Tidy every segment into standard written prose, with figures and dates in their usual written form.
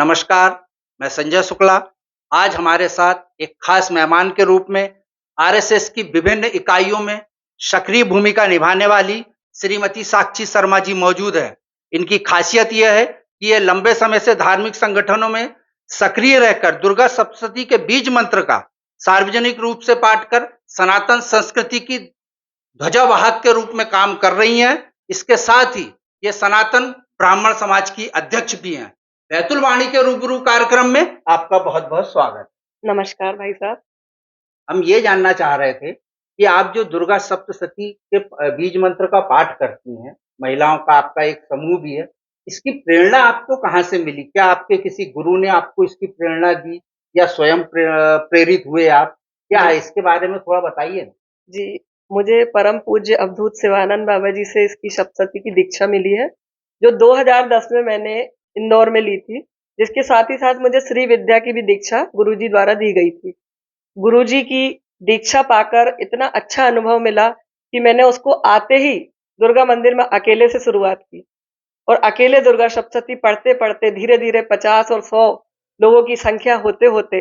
नमस्कार, मैं संजय शुक्ला। आज हमारे साथ एक खास मेहमान के रूप में आरएसएस की विभिन्न इकाइयों में सक्रिय भूमिका निभाने वाली श्रीमती साक्षी शर्मा जी मौजूद हैं। इनकी खासियत यह है कि ये लंबे समय से धार्मिक संगठनों में सक्रिय रहकर दुर्गा सप्तशती के बीज मंत्र का सार्वजनिक रूप से पाठ कर सनातन संस्कृति की ध्वजावाहक के रूप में काम कर रही हैं। इसके साथ ही ये सनातन ब्राह्मण समाज की अध्यक्ष भी हैं। बैतुल वाणी के रूबरू कार्यक्रम में आपका बहुत बहुत स्वागत। नमस्कार भाई साहब। हम ये जानना चाह रहे थे कि आप जो दुर्गा सप्तशती के बीज मंत्र का पाठ करती हैं, महिलाओं का आपका एक समूह भी है, इसकी प्रेरणा आपको कहाँ से मिली? क्या आपके किसी गुरु ने आपको इसकी प्रेरणा दी या स्वयं प्रेरित हुए आप? क्या है इसके बारे में थोड़ा बताइए ना? जी, मुझे परम पूज्य अवधूत शिवानंद बाबा जी से इसकी सप्तशती की दीक्षा मिली है, जो 2010 में मैंने इंदौर में ली थी, जिसके साथ ही साथ मुझे श्री विद्या की भी दीक्षा गुरुजी द्वारा दी गई थी। गुरुजी की दीक्षा पाकर इतना अच्छा अनुभव मिला कि मैंने उसको आते ही दुर्गा मंदिर में अकेले से शुरुआत की और अकेले दुर्गा सप्तशती पढ़ते-पढ़ते धीरे-धीरे 50 और 100 लोगों की संख्या होते-होते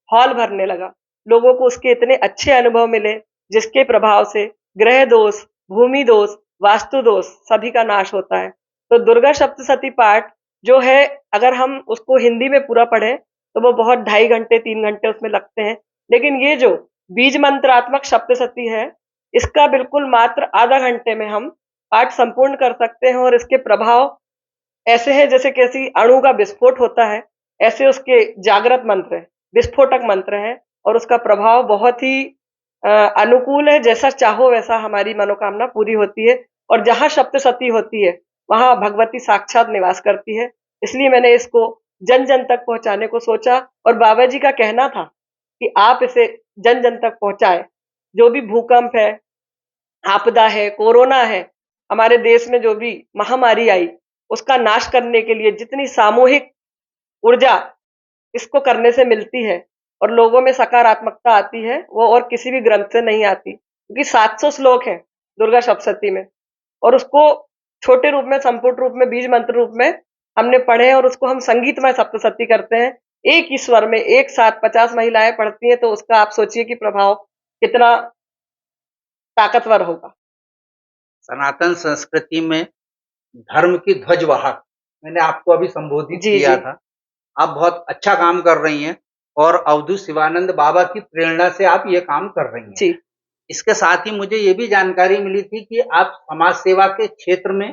हॉल भरने लगा। लोगों को उसके इतने अच्छे अनुभव मिले, जिसके प्रभाव से ग्रह दोष, भूमि दोष, वास्तु दोष सभी का नाश होता है। तो दुर्गा सप्तशती पाठ जो है, अगर हम उसको हिंदी में पूरा पढ़ें, तो वो बहुत 2.5 घंटे, 3 घंटे उसमें लगते हैं। लेकिन ये जो बीज मंत्रात्मक सप्तशती है, इसका बिल्कुल मात्र आधा घंटे में हम पाठ संपूर्ण कर सकते हैं और इसके प्रभाव ऐसे हैं जैसे किसी अणु का विस्फोट होता है, ऐसे उसके जागृत मंत्र हैं, विस्फोटक मंत्र हैं और उसका प्रभाव बहुत ही अनुकूल है। जैसा चाहो वैसा हमारी मनोकामना पूरी होती है और जहाँ सप्तशती होती है, वहाँ भगवती साक्षात निवास करती है। इसलिए मैंने इसको जन-जन तक पहुँचाने को सोचा और बाबा जी का कहना था कि आप इसे जन-जन तक पहुँचाएँ। जो भी भूकंप है, आपदा है, कोरोना है, हमारे देश में जो भी महामारी आई, उसका नाश करने के लिए जितनी सामूहिक ऊर्जा इसको करने से मिलती है और लोगों में सकारात्मकता आती है, वो और किसी भी ग्रंथ से नहीं आती। क्योंकि 700 श्लोक हैं दुर्गा सप्तशती में और उसको छोटे रूप में, संपुट रूप में, बीज मंत्र रूप में हमने पढ़े हैं और उसको हम संगीतमय सप्तशती करते हैं। एक ही स्वर में एक साथ 50 महिलाएं पढ़ती हैं, तो उसका आप सोचिए कि प्रभाव कितना ताकतवर होगा। सनातन संस्कृति में धर्म की ध्वजवाहक मैंने आपको अभी संबोधित जी, किया जी। था। आप बहुत अच्छा काम कर रही हैं और अवधूत शिवानंद बाबा की प्रेरणा से आप ये काम कर रही हैं। जी। इसके साथ ही मुझे ये भी जानकारी मिली थी कि आप समाज सेवा के क्षेत्र में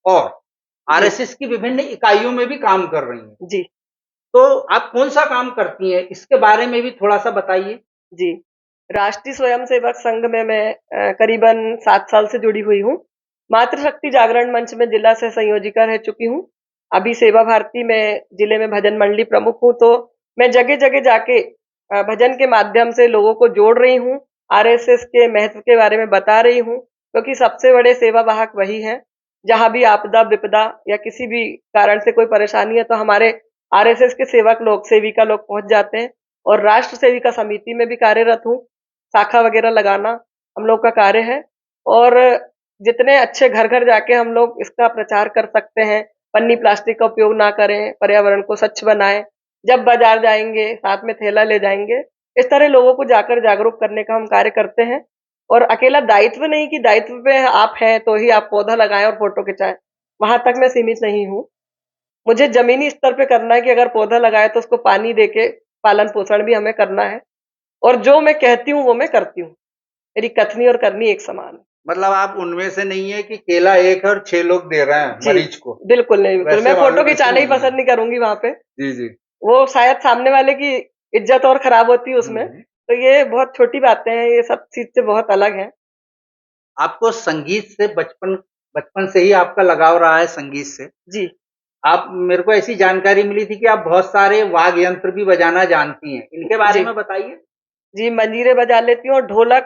और जी, आरएसएस की विभिन्न इकाइयों में भी काम कर रही हैं। जी, तो आप कौन-सा काम करती हैं? इसके बारे में भी थोड़ा-सा बताइए। जी। राष्ट्रीय स्वयंसेवक संघ में मैं करीबन 7 साल से जुड़ी हुई हूँ। मातृशक्ति जागरण मंच में जिला सह संयोजिका रह चुकी हूँ। अभी सेवा भारती में जिले में भजन मंडली प्रमुख हूँ, तो मैं जगह-जगह जाके भजन के माध्यम से लोगों को जोड़ रही हूँ, आरएसएस के महत्व के बारे में बता रही हूँ, क्योंकि सबसे बड़े सेवा वाहक वही हैं। जहाँ भी आपदा, विपदा या किसी भी कारण से कोई परेशानी है, तो हमारे आरएसएस के सेवक लोग, सेविका लोग पहुँच जाते हैं और राष्ट्र सेविका समिति में भी कार्यरत हूँ। शाखा वगैरह लगाना हम लोग का कार्य है और जितने अच्छे घर-घर जाके हम लोग इसका प्रचार कर सकते हैं, पन्नी प्लास्टिक का उपयोग ना करें, पर्यावरण को स्वच्छ बनाएँ। जब बाज़ार जाएँगे, साथ में थैला ले जाएँगे। इस तरह लोगों को जाकर जागरूक करने का हम कार्य करते हैं और अकेला दायित्व नहीं कि दायित्व पे आप हैं, तो ही आप पौधा लगाएँ और फ़ोटो खिंचाएँ, वहाँ तक मैं सीमित नहीं हूँ। मुझे ज़मीनी स्तर पे करना है कि अगर पौधा लगाए तो उसको पानी देके पालन-पोषण भी हमें करना है और जो मैं कहती हूँ, वो मैं करती हूँ। मेरी कथनी और करनी एक समान है। मतलब आप उनमें से नहीं है कि केला एक है और 6 लोग दे रहे हैं जी, मरीज को, बिल्कुल नहीं, बिल्कुल। वैसे मैं वालों फ़ोटो में से खिंचाना ही नहीं है। पसंद नहीं करूँगी वहाँ पे। जी, जी। वो शायद सामने वाले की इज़्ज़त और खराब होती है उसमें। हुँ। तो ये बहुत छोटी बातें हैं, ये सब चीज़ से बहुत अलग हैं। आपको संगीत से बचपन बचपन से ही आपका लगाव रहा है संगीत से। जी, आप मेरे को ऐसी जानकारी मिली थी कि आप बहुत सारे वाद्य यंत्र भी बजाना जानती हैं। इनके बारे जी। में बताइए? जी, मंजीरे बजा लेती हूँ और ढोलक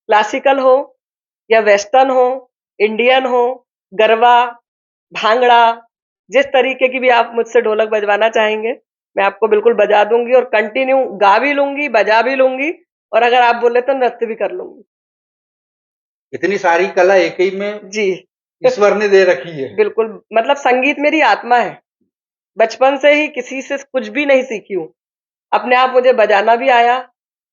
क्लासिकल हो या वेस्टर्न हो, इंडियन हो, गरबा, भांगड़ा, जिस तरीके की भी आप मुझसे ढोलक बजवाना चाहेंगे, मैं आपको बिल्कुल बजा दूँगी और कंटिन्यू गा भी लूँगी, बजा भी लूँगी और अगर आप बोले तो नृत्य भी कर लूँगी। इतनी सारी कला एक ही में जी। ईश्वर ने दे रखी है। बिल्कुल, मतलब संगीत मेरी आत्मा है। बचपन से ही किसी से कुछ भी नहीं सीखी हूँ। अपने आप मुझे बजाना भी आया।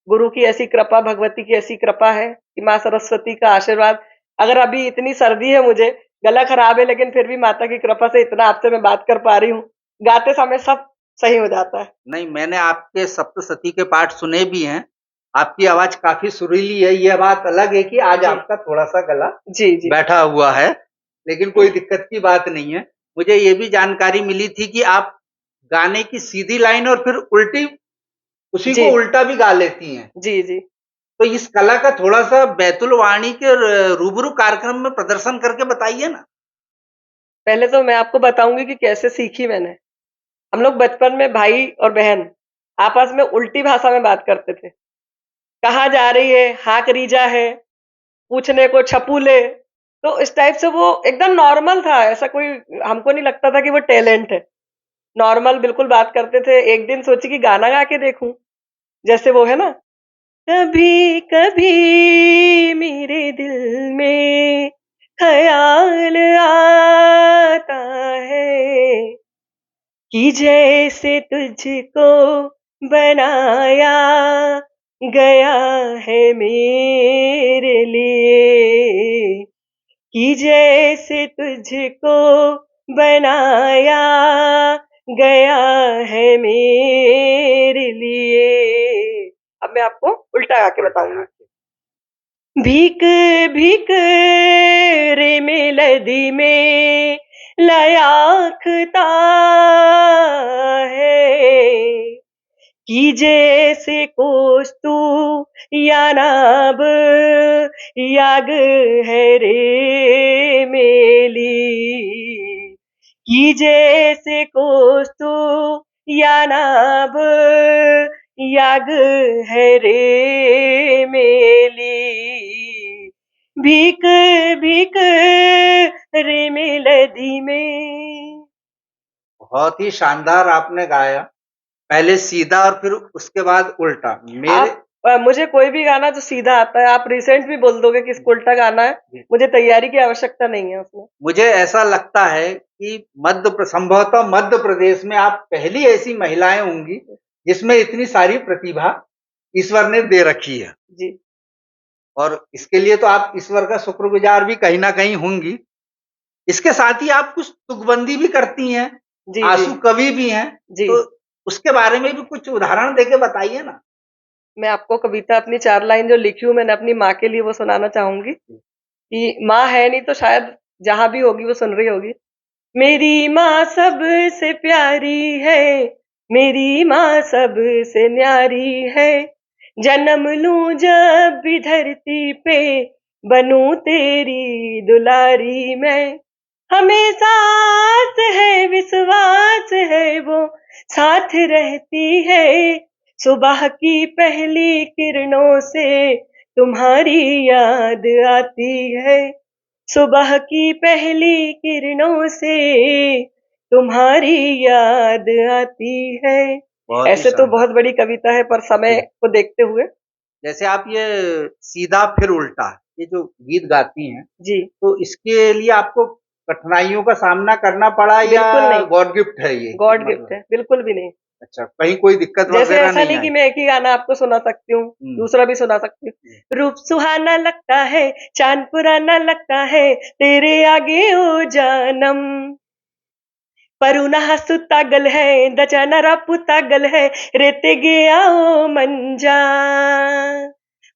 गुरु की ऐसी कृपा, भगवती की ऐसी कृपा है कि माँ सरस्वती का आशीर्वाद। अगर अभी इतनी सर्दी है मुझे, गला खराब है, लेकिन फिर भी माता की कृपा से इतना आपसे मैं बात कर पा रही हूँ। गाते समय सब सही हो जाता है। नहीं, मैंने आपके सप्तशती के पाठ सुने भी हैं। आपकी आवाज काफी सुरीली है। यह बात अलग है कि आज जी, आपका थोड़ा-सा गला जी, जी। बैठा हुआ है, लेकिन कोई दिक्कत की बात नहीं है। मुझे ये भी जानकारी मिली थी कि आप गाने की सीधी लाइन और फिर उल्टी उसी जी, को उल्टा भी गा लेती हैं। जी, जी। तो इस कला का थोड़ा-सा बैतुल वाणी के रूबरू कार्यक्रम में प्रदर्शन करके बताइए ना। पहले तो मैं आपको बताऊँगी कि कैसे सीखी मैंने। हम लोग बचपन में भाई और बहन आपस में उल्टी भाषा में बात करते थे। कहाँ जा रही है? हाँ करीजा है, पूछने को छपूले। तो इस टाइप से वो एकदम नॉर्मल था, ऐसा कोई हमको नहीं लगता था कि वो टैलेंट है। नॉर्मल बिल्कुल बात करते थे। एक दिन सोची कि गाना गा के देखूँ, जैसे वो है ना, कभी-कभी मेरे दिल में ख़याल आता है कि जैसे तुझको बनाया गया है मेरे लिए, कि जैसे तुझको बनाया गया है मेरे लिए। अब मैं आपको उल्टा गा के बताऊंगी। भीक भीक रे मेलदी में लयाखता है कि जैसे कोस तू या नाब याग है रे मेली, कि जैसे कोस तू या नाब याग है रे मेली, भीक भीक रे मेलदी में। बहुत ही शानदार आपने गाया। पहले सीधा और फिर उसके बाद उल्टा। मेरे आप मुझे कोई भी गाना जो सीधा आता है, आप रिसेंट भी बोल दोगे कि इसको उल्टा गाना है, मुझे तैयारी की आवश्यकता नहीं है उसमें। मुझे ऐसा लगता है कि संभवतः मध्य प्रदेश में आप पहली ऐसी महिलाएं होंगी जिसमें इतनी सारी प्रतिभा ईश्वर ने दे रखी है। जी, और इसके लिए तो आप ईश्वर का शुक्रगुजार भी कहीं ना कहीं होंगी। इसके साथ ही आप कुछ तुकबंदी भी करती हैं, जी, जी, आंसू कवि भी हैं। जी। तो उसके बारे में भी कुछ उदाहरण देके बताइए ना। मैं आपको कविता अपनी 4 लाइन जो लिखी हूँ मैंने अपनी माँ के लिए वो सुनाना चाहूँगी, कि माँ है नहीं तो शायद जहाँ भी होगी वो सुन रही होगी। मेरी माँ सबसे प्यारी है, मेरी माँ सबसे न्यारी है। जन्म लूं जब भी धरती पे, बनूं तेरी दुलारी मैं। हमेशा आस है, विश्वास है, वो साथ रहती है। सुबह की पहली किरणों से तुम्हारी याद आती है। सुबह की पहली किरणों से तुम्हारी याद आती है। बहुत ही ऐसे तो शानदार। बहुत बड़ी कविता है, पर समय को देखते हुए। जैसे आप ये सीधा फिर उल्टा ये जो गीत गाती हैं, जी, तो इसके लिए आपको कठिनाइयों का सामना करना पड़ा या बिल्कुल नहीं। गॉड गिफ्ट है ये गॉड गिफ्ट मतलब? है, बिल्कुल भी नहीं। अच्छा, कहीं कोई दिक्कत जैसे वगैरह ऐसा नहीं नहीं कि आई? मैं एक ही गाना आपको सुना सकती हूँ, हम्म। दूसरा भी सुना सकती हूँ। रूप सुहाना लगता है, चांद पुराना लगता है, तेरे आगे ओ जानम। परुना सुतागल है, दचाना रापुतागल है, रेते गया ओ मंजा।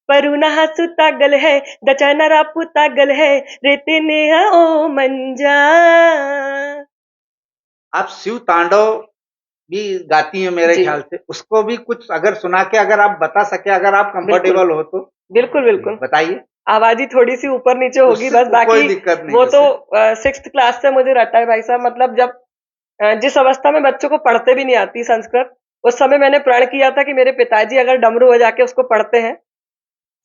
परुना सुतागल है, दचाना रापुतागल है, रेते ने ओ मंजा। आप शिव तांडव भी गाती हैं मेरे जी, ख्याल से। उसको भी कुछ अगर सुना के अगर आप बता सके, अगर आप बिल्कुल, कंफर्टेबल हो तो बिल्कुल, बिल्कुल। बताइए। आवाज ही थोड़ी सी ऊपर नीचे होगी उससे बस, कोई बाकी दिक्कत नहीं वो तो वैसे। 6th क्लास से मुझे रटा है भाई साहब। मतलब जब जिस अवस्था में बच्चों को पढ़ते भी नहीं आती संस्कृत, उस समय मैंने प्रण किया था कि मेरे पिताजी अगर डमरू बजा के उसको पढ़ते हैं,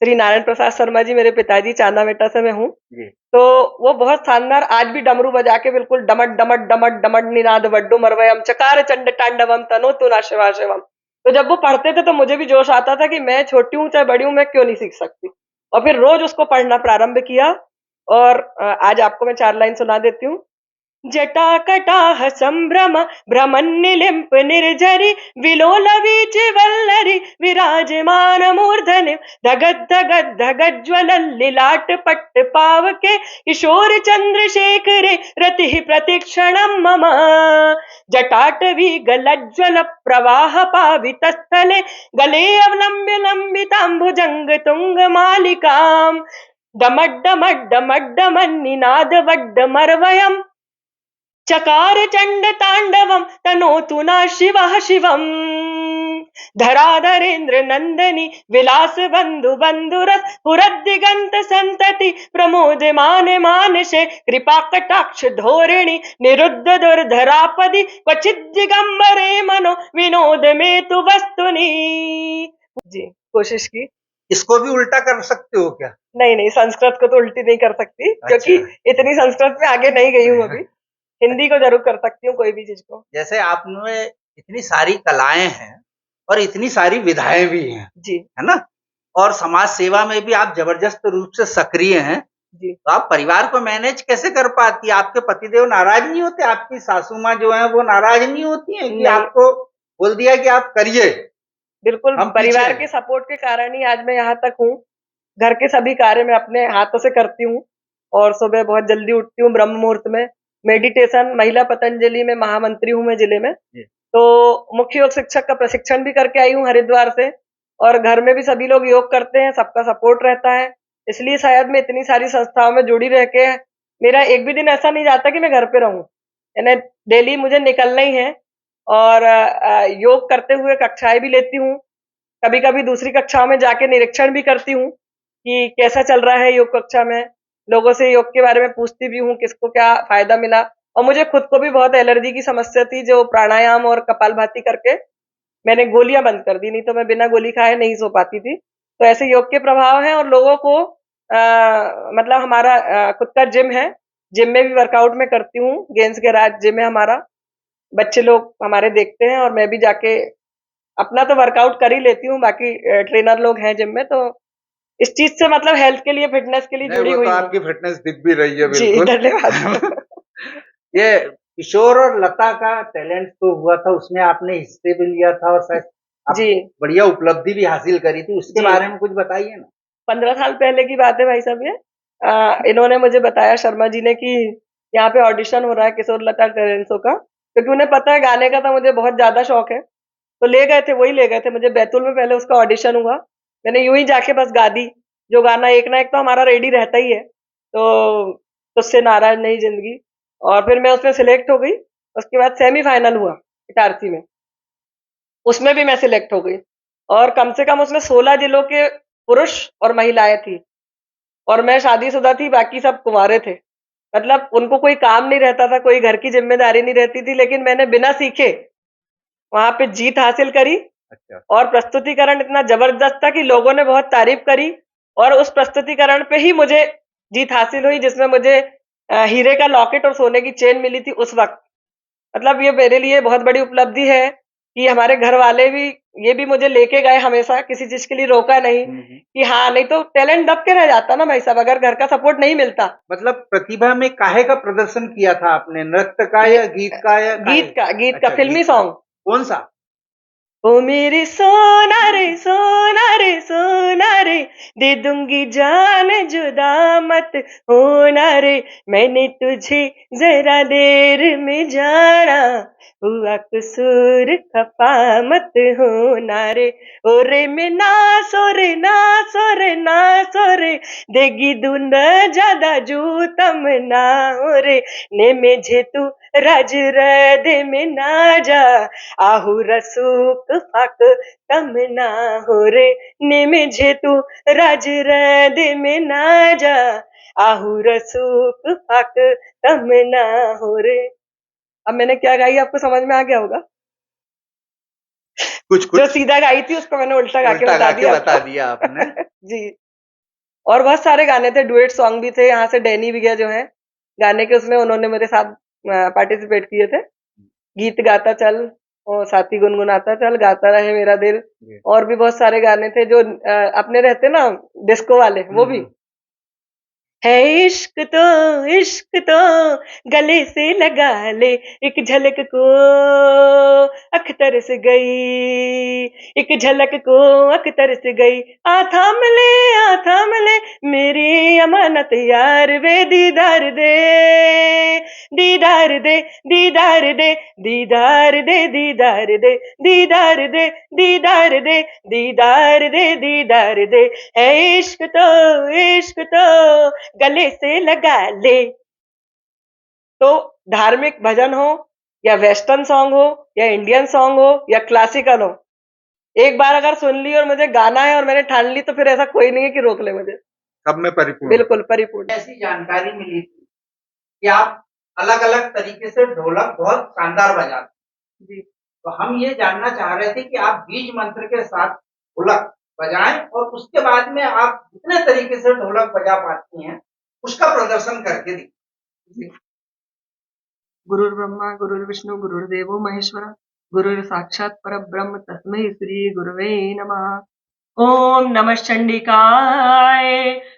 श्री नारायण प्रसाद शर्मा जी मेरे पिताजी, चांदा बेटा से मैं हूँ, जी। तो वो बहुत शानदार आज भी डमरू बजा के बिल्कुल डमट डमट डमट डमट निनाद वड्डू मरवयम चकार चंड तांडवम तनो तु ना शिवा शिवम। तो जब वो पढ़ते थे तो मुझे भी जोश आता था कि मैं छोटी हूँ चाहे बड़ी हूँ, मैं क्यों नहीं सीख सकती। और फिर रोज उसको पढ़ना प्रारंभ किया। और आज आपको मैं 4 लाइन सुना देती हूँ। जटाकटाह संभ्रम भ्रमन्निलिम्प निर्झरि विलोल वीचि वल्लरि विराजमान मूर्धनि धगद धगद धगज्ज्वल लीलाट पट्ट पावके किशोर चंद्रशेखरे रतिः प्रतिक्षणं मम जटाटवी गलज्ज्वल प्रवाह पावितस्थले गले अवलम्ब्य लम्बिताम्बुजंग तुंग मालिकाम् डमड्डमड्डमड्डमन्निनादवड्डमर्वयम् चकार चंड तांडवम तनोतु न शिवः शिवम् धराधरेन्द्र नंदनी विलास बंधु बंधुरस पुरद्दिगंत संतति प्रमोदमान मानसे कृपा कटाक्ष धोरिणी निरुद्ध दुर्धरापदि क्वचित दिगंबरे मनो विनोद में तु वस्तुनि जी कोशिश की। इसको भी उल्टा कर सकते हो क्या? नहीं नहीं, संस्कृत को तो उल्टी नहीं कर सकती क्योंकि इतनी संस्कृत में आगे नहीं गई हूँ अभी। हिंदी को जरूर कर सकती हूँ कोई भी चीज को। जैसे आपने इतनी सारी कलाएं हैं और इतनी सारी विधाएं भी हैं जी है ना, और समाज सेवा में भी आप जबरदस्त रूप से सक्रिय हैं जी। तो आप परिवार को मैनेज कैसे कर पाती है? आपके पतिदेव नाराज नहीं होते? आपकी सासू माँ जो है वो नाराज नहीं होती है कि नहीं। आपको बोल दिया कि आप करिए? बिल्कुल, हम परिवार पीछे के सपोर्ट के कारण ही आज मैं यहाँ तक हूँ। घर के सभी कार्य मैं अपने हाथों से करती हूँ और सुबह बहुत जल्दी उठती हूँ ब्रह्म मुहूर्त में। मेडिटेशन महिला पतंजलि में महामंत्री हूँ मैं जिले में। तो मुख्य योग शिक्षक का प्रशिक्षण भी करके आई हूँ हरिद्वार से, और घर में भी सभी लोग योग करते हैं, सबका सपोर्ट रहता है। इसलिए शायद मैं इतनी सारी संस्थाओं में जुड़ी रह के मेरा एक भी दिन ऐसा नहीं जाता कि मैं घर पे रहूं, यानी डेली मुझे निकलना ही है। और योग करते हुए कक्षाएं भी लेती हूँ, कभी कभी दूसरी कक्षाओं में जाके निरीक्षण भी करती हूँ कि कैसा चल रहा है योग कक्षा में। लोगों से योग के बारे में पूछती भी हूँ किसको क्या फायदा मिला। और मुझे खुद को भी बहुत एलर्जी की समस्या थी, जो प्राणायाम और कपालभाति करके मैंने गोलियां बंद कर दी, नहीं तो मैं बिना गोली खाए नहीं सो पाती थी। तो ऐसे योग के प्रभाव हैं। और लोगों को मतलब हमारा खुद का जिम है, जिम में भी वर्कआउट में करती हूँ। गेम्स के राज जिम है हमारा, बच्चे लोग हमारे देखते हैं और मैं भी जाके अपना तो वर्कआउट कर ही लेती हूँ, बाकी ट्रेनर लोग हैं जिम में। तो इस चीज से मतलब हेल्थ के लिए फिटनेस के लिए जुड़ी वो हुई तो हूँ। आपकी फिटनेस दिख भी रही है जी बिल्कुल। धन्यवाद। ये किशोर और लता का टैलेंट तो हुआ था, उसमें आपने हिस्से भी लिया था और शायद आप जी बढ़िया उपलब्धि भी हासिल करी थी, उसके जी, बारे में कुछ बताइए ना। 15 साल पहले की बात है भाई साहब ये। इन्होंने मुझे बताया, शर्मा जी ने, कि यहाँ पे ऑडिशन हो रहा है किशोर लता टैलेंट शो का, क्योंकि उन्हें पता है गाने का तो मुझे बहुत ज्यादा शौक है। तो ले गए थे, वही ले गए थे मुझे बैतूल में, पहले उसका ऑडिशन हुआ। मैंने यूं ही जाके बस गा दी जो गाना, एक ना एक तो हमारा रेडी रहता ही है। तो तुझसे नाराज नहीं जिंदगी, और फिर मैं उसमें सिलेक्ट हो गई। उसके बाद सेमीफाइनल हुआ इटारसी में, उसमें भी मैं सिलेक्ट हो गई। और कम से कम उसमें 16 जिलों के पुरुष और महिलाएं थी, और मैं शादीशुदा थी, बाकी सब कुंवारे थे। मतलब उनको कोई काम नहीं रहता था, कोई घर की जिम्मेदारी नहीं रहती थी, लेकिन मैंने बिना सीखे वहां पे जीत हासिल करी। अच्छा। और प्रस्तुतिकरण इतना जबरदस्त था कि लोगों ने बहुत तारीफ करी, और उस प्रस्तुतिकरण पे ही मुझे जीत हासिल हुई, जिसमें मुझे हीरे का लॉकेट और सोने की चेन मिली थी उस वक्त। मतलब ये मेरे लिए बहुत बड़ी उपलब्धि है कि हमारे घर वाले भी ये भी मुझे लेके गए, हमेशा किसी चीज के लिए रोका नहीं कि हाँ, नहीं तो टैलेंट दब के रह जाता ना भाई साहब, अगर घर का सपोर्ट नहीं मिलता। मतलब प्रतिभा में काहे का प्रदर्शन किया था आपने? नृत्य का या गीत का या गीत का, गीत का अच्छा, फिल्मी गीत का। सॉन्ग। कौन सा? ओ मेरे सोना रे सोना रे सोना रे, दे दूंगी जान जुदा मत होना रे, मैंने तुझे जरा देर में जाना, हुआ कसूर खफा मत होना रे। ओ रे में ना सो रे ना सो रे ना सो रे, देगी दून ज्यादा जू तम ना हो रे, ने मेझे तू राज दे में ना जा, आहू रसूक फाक कम ना हो रे, ने मेझे तू राज दे में ना जा, आहू रसूक फाक कम ना हो रे। अब मैंने क्या गाई आपको समझ में आ गया होगा। कुछ जो कुछ सीधा गाई थी उसको मैंने उल्टा गा के बता दिया आपने। जी। और बहुत सारे गाने थे, डुएट सॉन्ग भी थे। यहाँ से डैनी विगे जो है गाने के, उसमें उन्होंने मेरे साथ पार्टिसिपेट किए थे। गीत गाता चल और साथी गुनगुनाता चल, गाता रहे मेरा दिल, और भी बहुत सारे गाने थे जो अपने रहते ना डिस्को वाले, वो भी है इश्क तो गले से लगा ले, एक झलक को अख्तर से गई, एक झलक को अख्तर से गई, आ थाम ले मेरी अमानत यार वे, दीदार दे दीदार दे दीदार दे दीदार दे दीदार दे दीदार दे दीदार दे दीदार दे दीदार दे, है इश्क तो गले से लगा ले। तो धार्मिक भजन हो या वेस्टर्न सॉन्ग हो या इंडियन सॉन्ग हो या क्लासिकल हो, एक बार अगर सुन ली और मुझे गाना है और मैंने ठान ली तो फिर ऐसा कोई नहीं है कि रोक ले मुझे। सब में परिपूर्ण। बिल्कुल परिपूर्ण। ऐसी जानकारी मिली थी कि आप अलग अलग तरीके से ढोलक बहुत शानदार बजाते जी। तो हम ये जानना चाह रहे थे कि आप बीज मंत्र के साथ ढोलक बजाएं और उसके बाद में आप जितने तरीके से ढोलक बजा पाती हैं उसका प्रदर्शन करके दिखाएं। गुरुर् ब्रह्मा गुरुर्विष्णु गुरुर्देवो महेश्वर, गुरुर् साक्षात् परब्रह्म तस्मै श्री गुरुवे नमः। ओम नमः चंडिकाय,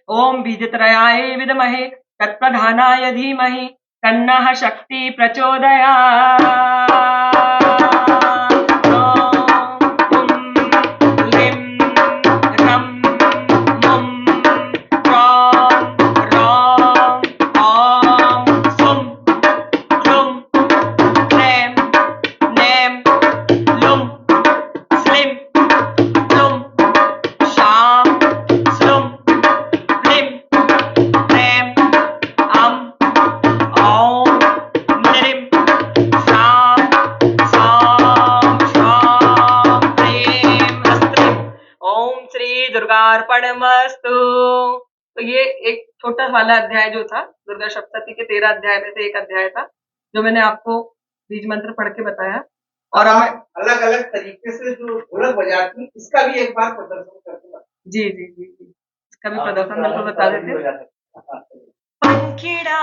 ओम बीजत्रयाय विद्महे तत्प्रधानाय धीमहि तन्नः शक्ति प्रचोदयात्। दुर्गार्पणमस्तु। तो ये एक छोटा वाला अध्याय जो था दुर्गा सप्तशती के 13 अध्याय में से एक अध्याय था जो मैंने आपको बीज मंत्र पढ़ के बताया। और हमें अलग अलग तरीके से जो ढोलक बजाती इसका भी एक बार प्रदर्शन करके बता। जी जी जी जी, इसका भी प्रदर्शन बिल्कुल बता देते। पंखिड़ा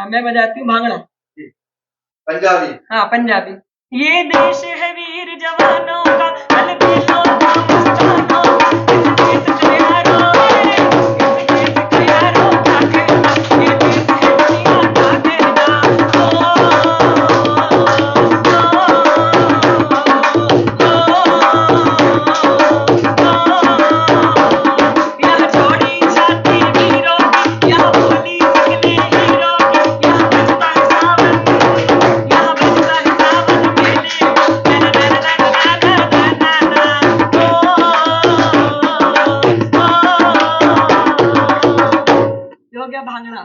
मैं बजाती हूँ भांगड़ा। पंजाबी। हाँ पंजाबी। ये देश है वीर जवानों का, अलबेलों का मस्तानों, इस देश का यारो रे, इस देश का यारो का कहना, ये देश है दुनिया का कहना। यहाँ छोड़ी छाती वीरों की, यहाँ बोली निकले हीरों की, यहाँ बजता है सावन, यहाँ बजता है सावन मेले, ना ना ना ना ना ना ना ना ये हो गया भांगड़ा।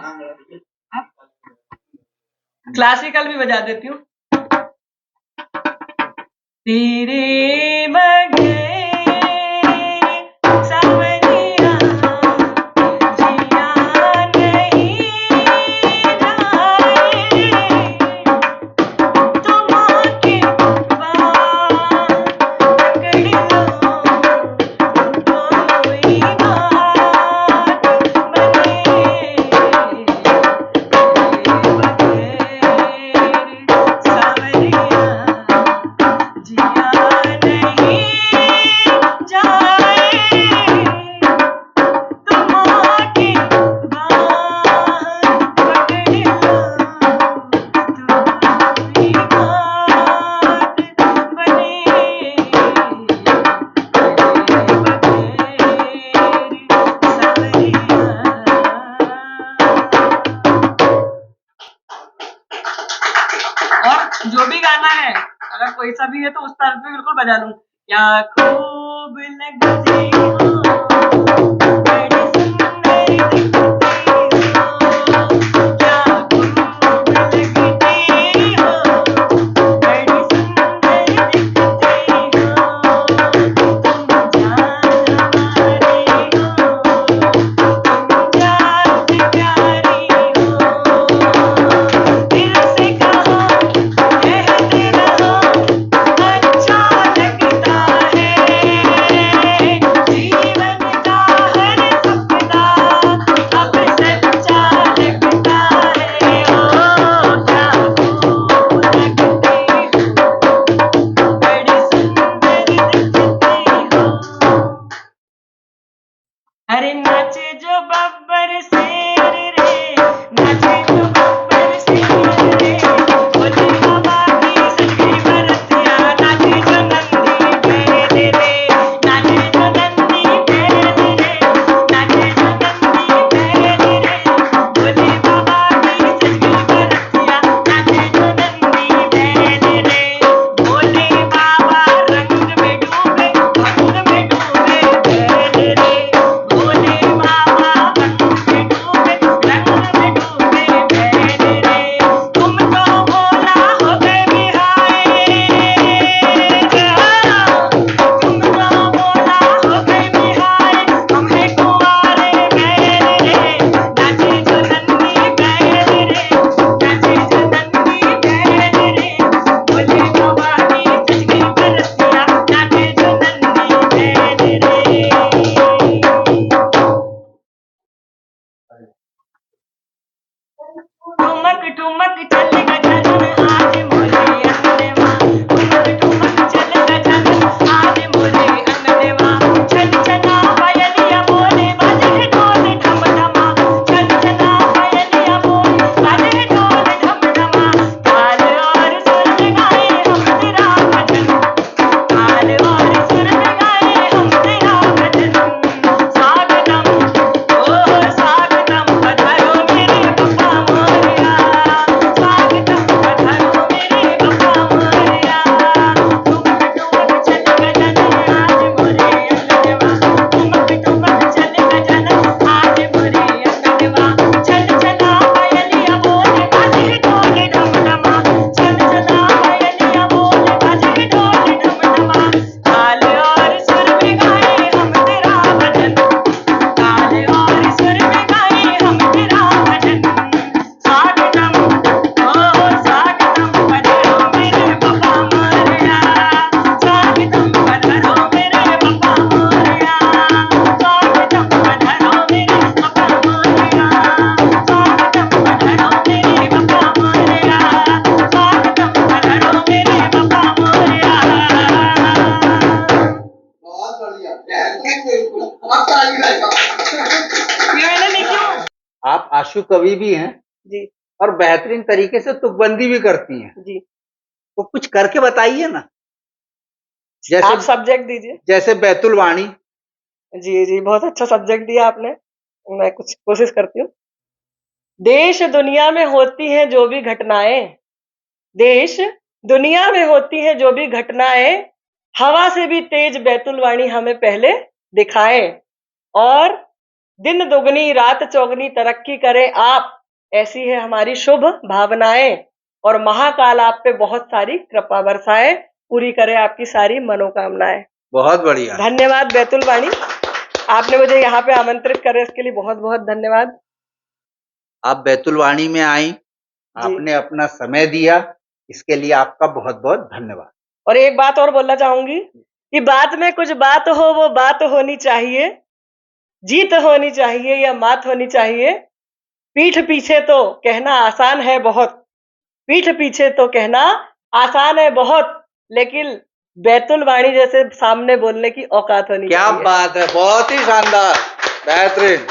अब क्लासिकल भी बजा देती हूँ। तेरे बगैर सावरिया जिया नहीं जाए, तुम आके बात पकड़ लो, कोई बात बने, सावरिया जिया नहीं जाए, तुम आके बात पकड़ लो, कोई बात बने, और जो भी गाना है अगर कोई सा भी है तो उस तरफ में बिल्कुल बजा लूं। क्या खूब लगती हो बड़ी सुंदर दिखती नाचे जो बब्बर शेर रे, नाचे जो बब्बर शेर रे, भोले बाबा की सजगी बरतिया, नाचे जो नंदी बैल रे, नाचे जो नंदी बैल रे, नाचे जो नंदी बैल रे, भोले बाबा की सजगी बरतिया, नाचे जो नंदी बैल रे, भोले बाबा रंग में डूबे, भंग में डूबे बैल रे, भोले बाबा रंग में डूबे, रंग में डूबे बैल रे, तुम तो भोला हो गए बिहाए, तुम तो भोला हो गए बिहाए, हम है कुंवारे बैल रे, नाचे जो नंदी बैल रे, नाचे जो नंदी बैल रे, भोले बाबा की सजगी बरतिया, नाचे जो नंदी बैल रे। ठुमक ठुमक चल गजानन आज मोरे अंगनेवा, ठुमक ठुमक चल गजानन आज मोरे अंगनेवा, छन छना पायलिया बोले बाजे ढोल ढम ढमा, छन छना पायलिया बोले बाजे ढोल ढम ढमा, ताल और सुर लगाए हम तेरा भजन, ताल और सुर लगाए हम तेरा भजन, स्वागतम ओ स्वागतम पधारो मेरे पप्पा मोरया, स्वागतम पधारो मेरे पप्पा मोरया, ठुमक ठुमक चल गजानन आज मोरे अंगनेवा, ठुमक ठुमक चल गजानन आज मोरे अंगनेवा, छन छना पायलिया बोले बाजे ढोल ढम ढमा, छन छना पायलिया बोले बाजे ढोल ढम ढमा, ताल और सुर में गाए हम तेरा भजन, ताल और सुर में गाए हम तेरा भजन, स्वागतम ओ स्वागतम पधारो मेरे पप्पा मोरया, स्वागतम पधारो मेरे पप्पा मोरया, स्वागतम पधारो मेरे पप्पा मोरया, स्वागतम पधारो मेरे पप्पा मोरया, स्वागतम पधारो मेरे पप्पा मोरया। बहुत बढ़िया, बेहतरीन, बिल्कुल आप ताली बजाओ। ये मैंने लिखी हूँ। आप आशु कवि भी हैं जी और बेहतरीन तरीके से तुकबंदी भी करती हैं, जी, तो कुछ करके बताइए ना, आप जैसे सब्जेक्ट दीजिए। जैसे बैतुल वाणी। जी जी, बहुत अच्छा सब्जेक्ट दिया आपने, मैं कुछ कोशिश करती हूँ। देश दुनिया में होती हैं जो भी घटनाएं, देश दुनिया में होती हैं जो भी घटनाएं, हवा से भी तेज बैतुल वाणी हमें पहले दिखाए, और दिन दुगनी रात चौगनी तरक्की करें आप, ऐसी है हमारी शुभ भावनाएं, और महाकाल आप पे बहुत सारी कृपा बरसाए, पूरी करे आपकी सारी मनोकामनाएं। बहुत बढ़िया। धन्यवाद बैतुल वाणी, आपने मुझे यहाँ पे आमंत्रित करे इसके लिए बहुत बहुत धन्यवाद। आप बैतुल वाणी में आई, जी। आपने अपना समय दिया, इसके लिए आपका बहुत बहुत धन्यवाद। और एक बात और बोलना चाहूंगी कि बात में कुछ बात हो, वो बात होनी चाहिए, जीत होनी चाहिए या मात होनी चाहिए, पीठ पीछे तो कहना आसान है बहुत, पीठ पीछे तो कहना आसान है बहुत, लेकिन बैतुल वाणी जैसे सामने बोलने की औकात होनी क्या चाहिए। बात है, बहुत ही शानदार, बेहतरीन।